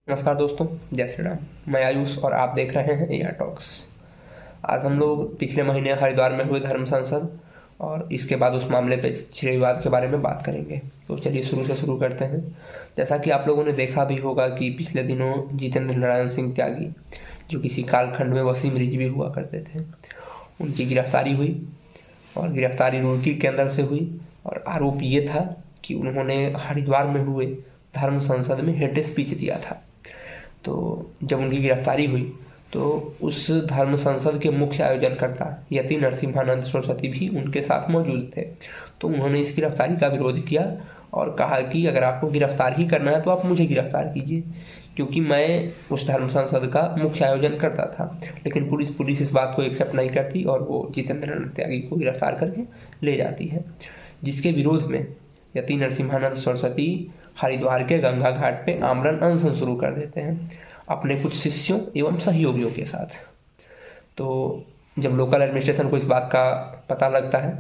नमस्कार दोस्तों, जय श्री राम। मैं आयुष और आप देख रहे हैं एआर टॉक्स। आज हम लोग पिछले महीने हरिद्वार में हुए धर्म संसद और इसके बाद उस मामले पे छिड़े विवाद के बारे में बात करेंगे। तो चलिए शुरू से शुरू करते हैं। जैसा कि आप लोगों ने देखा भी होगा कि पिछले दिनों जितेंद्र नारायण सिंह त्यागी, जो किसी कालखंड में वसीम रिजवी हुआ करते थे, उनकी गिरफ्तारी हुई और गिरफ्तारी रुड़की के अंदर से हुई। और आरोप ये था कि उन्होंने हरिद्वार में हुए धर्म संसद में हेट स्पीच दिया था। तो जब उनकी गिरफ्तारी हुई तो उस धर्म संसद के मुख्य आयोजनकर्ता यति नरसिम्हानंद सरस्वती भी उनके साथ मौजूद थे। तो उन्होंने इस गिरफ्तारी का विरोध किया और कहा कि अगर आपको गिरफ्तार ही करना है तो आप मुझे गिरफ्तार कीजिए, क्योंकि मैं उस धर्म संसद का मुख्य आयोजन करता था। लेकिन पुलिस इस बात को एक्सेप्ट नहीं करती और वो जितेंद्र त्यागी को गिरफ्तार करके ले जाती है, जिसके विरोध में यति नरसिम्हानंद सरस्वती हरिद्वार के गंगा घाट पे आमरण अनशन शुरू कर देते हैं अपने कुछ शिष्यों एवं सहयोगियों के साथ। तो जब लोकल एडमिनिस्ट्रेशन को इस बात का पता लगता है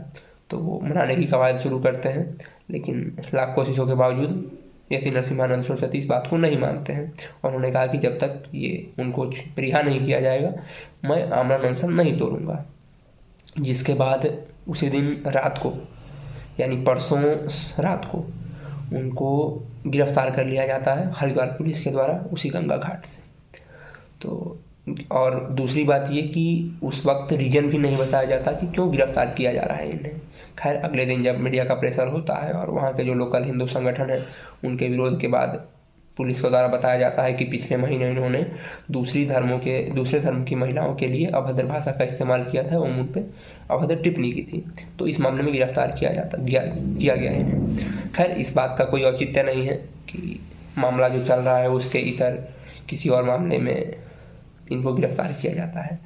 तो वो मनाने की कवायद शुरू करते हैं, लेकिन लाख कोशिशों के बावजूद यति नरसिम्हानंद सरस्वती इस बात को नहीं मानते हैं और उन्होंने कहा कि जब तक ये उनको रिहा नहीं किया जाएगा मैं आमरण अनशन नहीं तोड़ूंगा। जिसके बाद उसी दिन रात को, यानी परसों रात को, उनको गिरफ्तार कर लिया जाता है हरिद्वार पुलिस के द्वारा उसी गंगा घाट से। तो और दूसरी बात ये कि उस वक्त रीजन भी नहीं बताया जाता कि क्यों गिरफ्तार किया जा रहा है इन्हें। खैर, अगले दिन जब मीडिया का प्रेशर होता है और वहाँ के जो लोकल हिंदू संगठन है उनके विरोध के बाद पुलिस के द्वारा बताया जाता है कि पिछले महीने इन्होंने दूसरे धर्म की महिलाओं के लिए अभद्र भाषा का इस्तेमाल किया था और उन पर अभद्र टिप्पणी की थी। तो इस मामले में गिरफ्तार किया गया इन्हें। खैर, इस बात का कोई औचित्य नहीं है कि मामला जो चल रहा है उसके इतर किसी और मामले में इनको गिरफ्तार किया जाता है।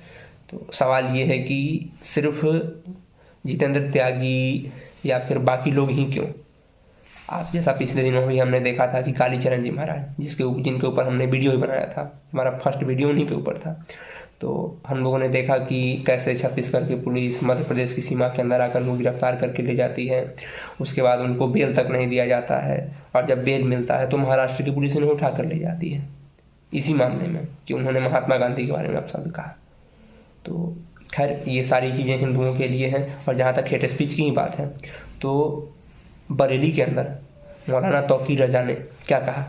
तो सवाल ये है कि सिर्फ जितेंद्र त्यागी या फिर बाकी लोग ही क्यों। आप जैसा पिछले दिनों भी हमने देखा था कि कालीचरण जी महाराज, जिनके ऊपर हमने वीडियो ही बनाया था, हमारा फर्स्ट वीडियो उन्हीं के ऊपर था। तो हम लोगों ने देखा कि कैसे छत्तीसगढ़ की पुलिस मध्य प्रदेश की सीमा के अंदर आकर उनको गिरफ्तार करके ले जाती है। उसके बाद उनको बेल तक नहीं दिया जाता है और जब बेल मिलता है तो महाराष्ट्र की पुलिस उन्हें उठा कर ले जाती है इसी मामले में कि उन्होंने महात्मा गांधी के बारे में अपशब्द कहा। तो खैर, ये सारी चीज़ें हिंदुओं के लिए हैं। और जहाँ तक हेट स्पीच की ही बात है तो बरेली के अंदर मौलाना तौकीर रजा ने क्या कहा,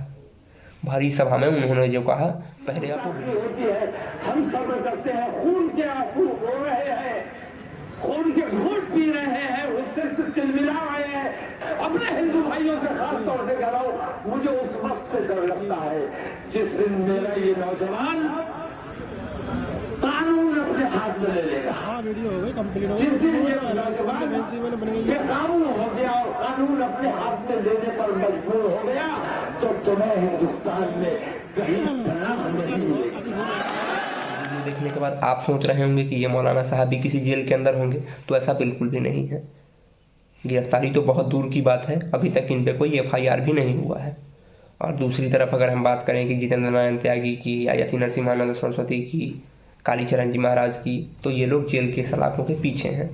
भारी सभा में उन्होंने जो कहा, पहले आपको होती है, हम सब करते हैं, खून के आंसू रो रहे हैं, खून के घूंट पी रहे हैं, उससे तिलमिला रहे हैं अपने हिंदू भाइयों से, खास तौर से कह रहा हूं, मुझे उस वक्त से डर लगता है जिस दिन मेरा ये नौजवान कानून अपने हाथ में ले लेगा। जिस दिन ये नौजवान बेकाबू हो गया और कानून अपने हाथ में लेने पर मजबूर हो गया तो तुम्हें हिंदुस्तान में कहीं पनाह नहीं मिलेगी। देखने के बाद आप सोच रहे होंगे कि ये मौलाना साहब भी किसी जेल के अंदर होंगे, तो ऐसा बिल्कुल भी नहीं है। गिरफ्तारी तो बहुत दूर की बात है, अभी तक इन पे कोई FIR भी नहीं हुआ है। और दूसरी तरफ अगर हम बात करें कि जितेंद्र नारायण त्यागी की या यति नरसिम्हानंद सरस्वती की, कालीचरण जी महाराज की, तो ये लोग जेल के सलाखों के पीछे हैं,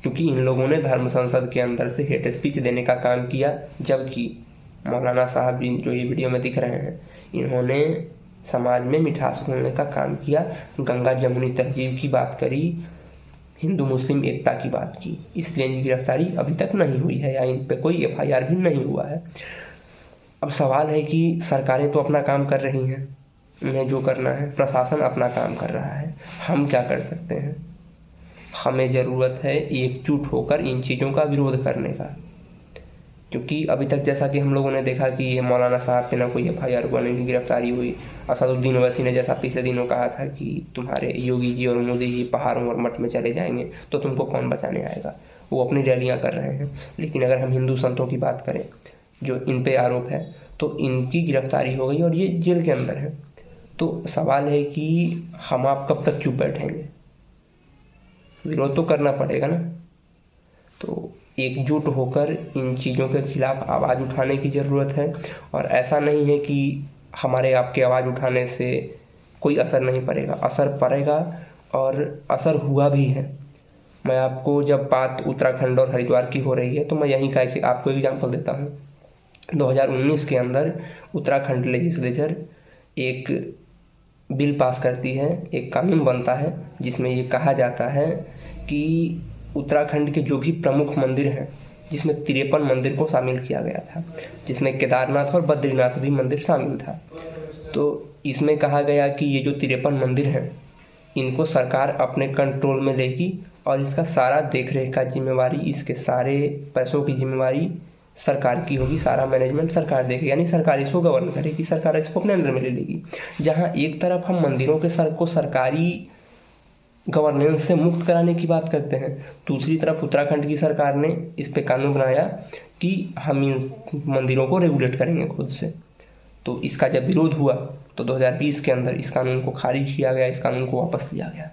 क्योंकि इन लोगों ने धर्म संसद के अंदर से हेट स्पीच देने का काम किया। जबकि मौलाना साहब जी जो ये वीडियो में दिख रहे हैं, इन्होंने समाज में मिठास घोलने का काम किया, गंगा जमुनी तहजीब की बात करी, हिंदू मुस्लिम एकता की बात की। इसलिए इनकी गिरफ्तारी अभी तक नहीं हुई है या इन पे कोई FIR भी नहीं हुआ है। अब सवाल है कि सरकारें तो अपना काम कर रही हैं, उन्हें जो करना है, प्रशासन अपना काम कर रहा है, हम क्या कर सकते हैं। हमें ज़रूरत है एकजुट होकर इन चीज़ों का विरोध करने का, क्योंकि अभी तक जैसा कि हम लोगों ने देखा कि ये मौलाना साहब पे ना कोई FIR हुआ, ना इनकी गिरफ्तारी हुई। असदुद्दीन ओवैसी ने जैसा पिछले दिनों कहा था कि तुम्हारे योगी जी और मोदी जी पहाड़ों और मठ में चले जाएंगे तो तुमको कौन बचाने आएगा, वो अपनी रैलियाँ कर रहे हैं। लेकिन अगर हम हिंदू संतों की बात करें जो इन पे आरोप है, तो इनकी गिरफ्तारी हो गई और ये जेल के अंदर है। तो सवाल है कि हम आप कब तक चुप बैठेंगे, विरोध तो करना पड़ेगा ना। तो एकजुट होकर इन चीज़ों के खिलाफ आवाज़ उठाने की ज़रूरत है। और ऐसा नहीं है कि हमारे आपके आवाज़ उठाने से कोई असर नहीं पड़ेगा, असर पड़ेगा और असर हुआ भी है। मैं आपको, जब बात उत्तराखंड और हरिद्वार की हो रही है, तो मैं यहीं का आपको एग्जाम्पल देता हूँ। 2019 के अंदर उत्तराखंड लेजिस्लेचर एक बिल पास करती है, एक कानून बनता है जिसमें ये कहा जाता है कि उत्तराखंड के जो भी प्रमुख मंदिर हैं, जिसमें 53 मंदिर को शामिल किया गया था, जिसमें केदारनाथ और बद्रीनाथ भी मंदिर शामिल था। तो इसमें कहा गया कि ये जो 53 मंदिर हैं इनको सरकार अपने कंट्रोल में लेगी और इसका सारा देख रेख का जिम्मेवारी, इसके सारे पैसों की जिम्मेवारी सरकार की होगी, सारा मैनेजमेंट सरकार देखेगी, यानी सरकार इसको गवर्न करेगी, सरकार इसको अपने अंदर में ले लेगी। जहाँ एक तरफ हम मंदिरों के को सरकारी गवर्नेंस से मुक्त कराने की बात करते हैं, दूसरी तरफ उत्तराखंड की सरकार ने इस पे कानून बनाया कि हम इन मंदिरों को रेगुलेट करेंगे खुद से। तो इसका जब विरोध हुआ तो 2020 के अंदर इस कानून को खारिज किया गया, इस कानून को वापस लिया गया।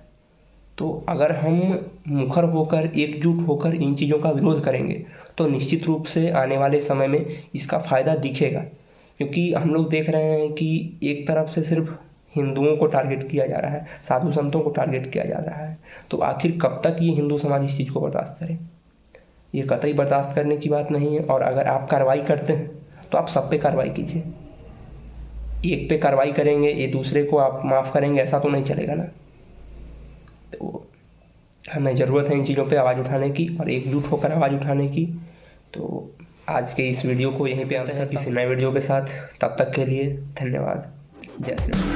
तो अगर हम मुखर होकर, एकजुट होकर इन चीज़ों का विरोध करेंगे तो निश्चित रूप से आने वाले समय में इसका फ़ायदा दिखेगा, क्योंकि हम लोग देख रहे हैं कि एक तरफ से सिर्फ हिंदुओं को टारगेट किया जा रहा है, साधु संतों को टारगेट किया जा रहा है। तो आखिर कब तक ये हिंदू समाज इस चीज़ को बर्दाश्त करे? ये कतई बर्दाश्त करने की बात नहीं है। और अगर आप कार्रवाई करते हैं तो आप सब पे कार्रवाई कीजिए। एक पे कार्रवाई करेंगे, ये दूसरे को आप माफ़ करेंगे, ऐसा तो नहीं चलेगा ना। तो हमें ज़रूरत है इन चीज़ों पे आवाज़ उठाने की और एकजुट होकर आवाज़ उठाने की। तो आज के इस वीडियो को यहीं पे आते हैं किसी नए वीडियो के साथ। तब तक के लिए धन्यवाद। जय श्री राम।